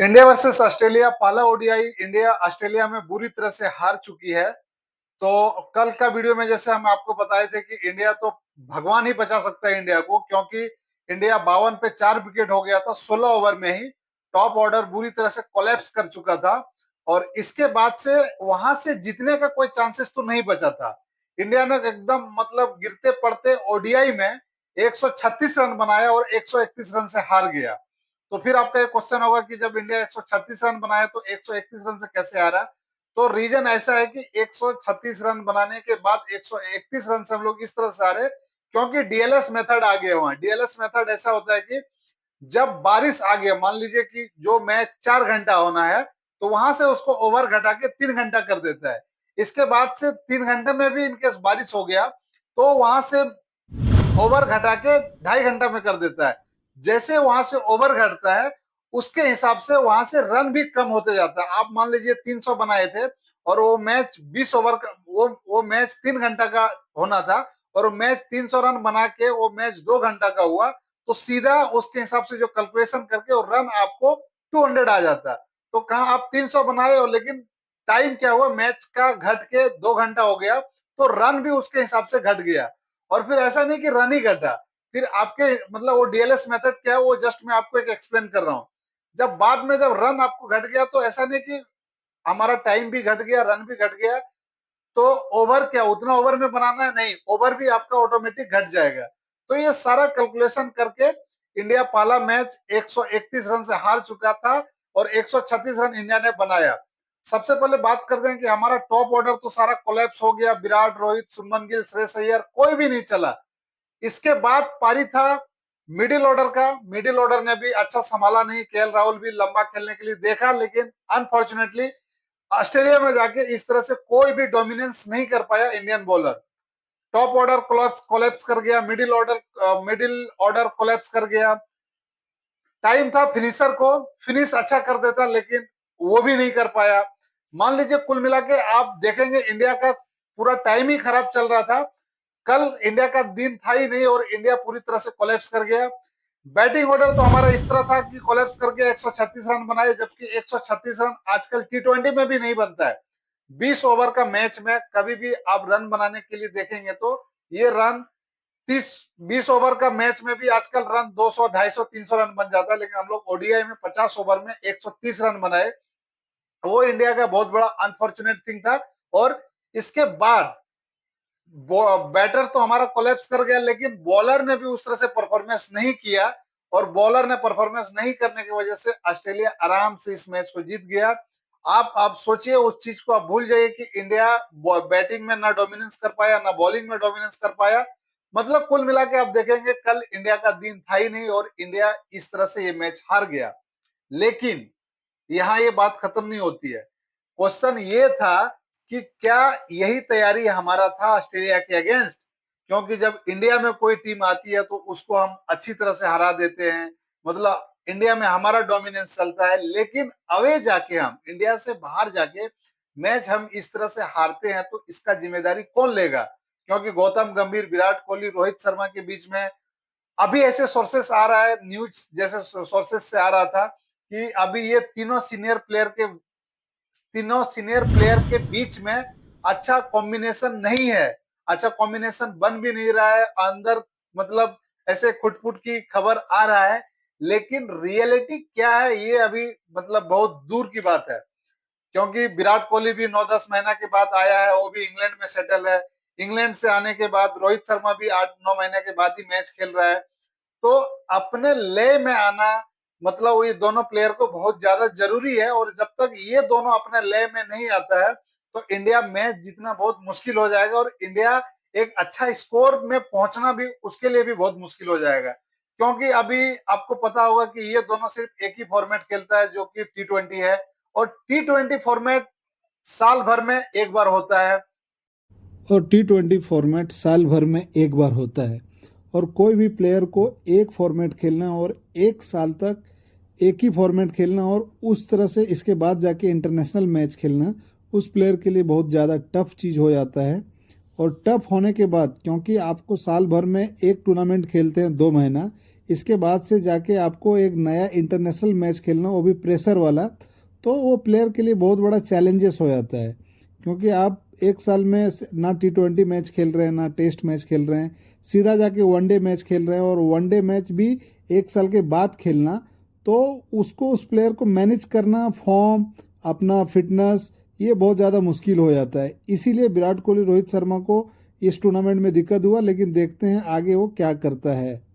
India versus Australia पहला ODI India Australia में बुरी तरह से हार चुकी है। तो कल का वीडियो में जैसे हम आपको बताए थे कि इंडिया तो भगवान ही बचा सकता है इंडिया को, क्योंकि इंडिया 52 पे 4 विकेट हो गया था 16 ओवर में ही। टॉप ऑर्डर बुरी तरह से कोलैप्स कर चुका था और इसके बाद से वहां से जीतने का कोई चांसेस तो नहीं बचा था। इंडिया ने एकदम मतलब गिरते पड़ते ओडीआई में 136 रन बनाया और 131 रन से हार गया। तो फिर आपका एक क्वेश्चन होगा कि जब इंडिया 136 रन बनाया तो 131 रन से कैसे आ रहा। तो रीजन ऐसा है कि 136 रन बनाने के बाद 131 रन से हम लोग इस तरह से आ रहे, क्योंकि डीएलएस मेथड आ गया वहां। डीएलएस मेथड ऐसा होता है कि जब बारिश आ गया, मान लीजिए कि जो मैच 4 घंटा होना है तो वहां से उसको ओवर घटा के 3 घंटा कर देता है। इसके बाद से 3 घंटे में भी इनकेस बारिश हो गया तो वहां से ओवर घटा के 2.5 घंटा में कर देता है। जैसे वहां से ओवर घटता है उसके हिसाब से वहां से रन भी कम होते जाता है। आप मान लीजिए 300 बनाए थे और वो मैच 20 ओवर का, वो मैच 3 घंटा का होना था और वो मैच 300 रन बना के वो मैच 2 घंटा का हुआ, तो सीधा उसके हिसाब से जो कैलकुलेशन करके वो रन आपको 200 आ जाता। तो कहा आप 300 बनाए हो लेकिन टाइम क्या हुआ, मैच का घट के 2 घंटा हो गया, तो रन भी उसके हिसाब से घट गया। और फिर ऐसा नहीं कि रन ही घटा, फिर आपके मतलब वो डीएलएस मेथड क्या है वो जस्ट मैं आपको एक एक्सप्लेन कर रहा हूँ। जब बाद में जब रन आपको घट गया तो ऐसा नहीं कि हमारा टाइम भी घट गया रन भी घट गया, तो ओवर क्या उतना ओवर में बनाना है, नहीं, ओवर भी आपका ऑटोमेटिक घट जाएगा। तो ये सारा कैलकुलेशन करके इंडिया पहला मैच 131 रन से हार चुका था और 136 रन इंडिया ने बनाया। सबसे पहले बात करते हैं कि हमारा टॉप ऑर्डर तो सारा कोलैप्स हो गया। विराट, रोहित, शुभमन गिल, श्रेयस अय्यर कोई भी नहीं चला। इसके बाद पारी था मिडिल ऑर्डर का। मिडिल ऑर्डर ने भी अच्छा संभाला नहीं। केएल राहुल भी लंबा खेलने के लिए देखा, लेकिन अनफॉर्चुनेटली ऑस्ट्रेलिया में जाके इस तरह से कोई भी डोमिनेंस नहीं कर पाया Indian bowler. Top order collapse कर गया, मिडिल ऑर्डर कोलैप्स कर गया। टाइम था फिनिशर को फिनिश अच्छा कर देता, लेकिन वो भी नहीं कर पाया। मान लीजिए कुल मिला के आप देखेंगे इंडिया का पूरा टाइम ही खराब चल रहा था। कल इंडिया का दिन था ही नहीं और इंडिया पूरी तरह से कोलैप्स कर गया। बैटिंग ऑर्डर तो हमारा इस तरह था कि कोलैप्स करके 136 रन बनाए, जबकि 136 रन आजकल टी20 में भी नहीं बनता है। 20 ओवर का मैच में कभी भी आप रन बनाने के लिए देखेंगे तो ये रन 20 ओवर का मैच में भी आजकल रन 200, 250, 300 रन बन जाता है, लेकिन हम लोग ओडीआई में 50 ओवर में 130 रन बनाए। वो इंडिया का बहुत बड़ा अनफॉर्चुनेट थिंग था। और इसके बाद बैटर तो हमारा कोलैप्स कर गया, लेकिन बॉलर ने भी उस तरह से परफॉर्मेंस नहीं किया और बॉलर ने परफॉर्मेंस नहीं करने की वजह से ऑस्ट्रेलिया आराम से इस मैच को जीत गया। आप सोचिए, उस चीज को आप भूल जाइए कि इंडिया बैटिंग में ना डोमिनेंस कर पाया ना बॉलिंग में डोमिनेंस कर पाया। मतलब कुल मिला के आप देखेंगे कल इंडिया का दिन था ही नहीं और इंडिया इस तरह से ये मैच हार गया। लेकिन यहाँ ये बात खत्म नहीं होती है। क्वेश्चन ये था कि क्या यही तैयारी हमारा था ऑस्ट्रेलिया के अगेंस्ट, क्योंकि जब इंडिया में कोई टीम आती है तो उसको हम अच्छी तरह से हरा देते हैं। मतलब इंडिया में हमारा डोमिनेंस चलता है, लेकिन अवे जाके हम इंडिया से बाहर जाके मैच हम इस तरह से हारते हैं तो इसका जिम्मेदारी कौन लेगा। क्योंकि गौतम गंभीर, विराट कोहली, रोहित शर्मा के बीच में अभी ऐसे सोर्सेस आ रहा है, न्यूज जैसे सोर्सेस से आ रहा था कि अभी ये तीनों सीनियर प्लेयर के बीच में अच्छा कॉम्बिनेशन नहीं है। अच्छा कॉम्बिनेशन बन भी नहीं रहा है अंदर। मतलब ऐसे खुटपुट की खबर आ रहा है, लेकिन रियलिटी क्या है ये अभी मतलब बहुत दूर की बात है। क्योंकि विराट कोहली भी 9-10 महीना के बाद आया है, वो भी इंग्लैंड में सेटल है। इंग्लैंड से आने के बाद रोहित शर्मा भी 8-9 महीने के बाद ही मैच खेल रहा है। तो अपने लय में आना मतलब ये दोनों प्लेयर को बहुत ज्यादा जरूरी है, और जब तक ये दोनों अपने लय में नहीं आता है तो इंडिया मैच जीतना बहुत मुश्किल हो जाएगा और इंडिया एक अच्छा स्कोर में पहुंचना भी उसके लिए भी बहुत मुश्किल हो जाएगा। क्योंकि अभी आपको पता होगा कि ये दोनों सिर्फ एक ही फॉर्मेट खेलता है जो कि टी20 है, और टी20 फॉर्मेट साल भर में एक बार होता है। और टी20 फॉर्मेट साल भर में एक बार होता है और कोई भी प्लेयर को एक फॉर्मेट खेलना और एक साल तक एक ही फॉर्मेट खेलना और उस तरह से इसके बाद जाके इंटरनेशनल मैच खेलना उस प्लेयर के लिए बहुत ज़्यादा टफ चीज़ हो जाता है। और टफ होने के बाद क्योंकि आपको साल भर में एक टूर्नामेंट खेलते हैं 2 महीना, इसके बाद से जाके आपको एक नया इंटरनेशनल मैच खेलना, वो भी प्रेशर वाला, तो वो प्लेयर के लिए बहुत बड़ा चैलेंजेस हो जाता है। क्योंकि आप एक साल में ना T20 मैच खेल रहे हैं, ना टेस्ट मैच खेल रहे हैं, सीधा जाके वनडे मैच खेल रहे हैं, और वनडे मैच भी एक साल के बाद खेलना, तो उसको, उस प्लेयर को मैनेज करना, फॉर्म, अपना फिटनेस, ये बहुत ज़्यादा मुश्किल हो जाता है। इसीलिए विराट कोहली, रोहित शर्मा को इस टूर्नामेंट में दिक्कत हुआ, लेकिन देखते हैं आगे वो क्या करता है।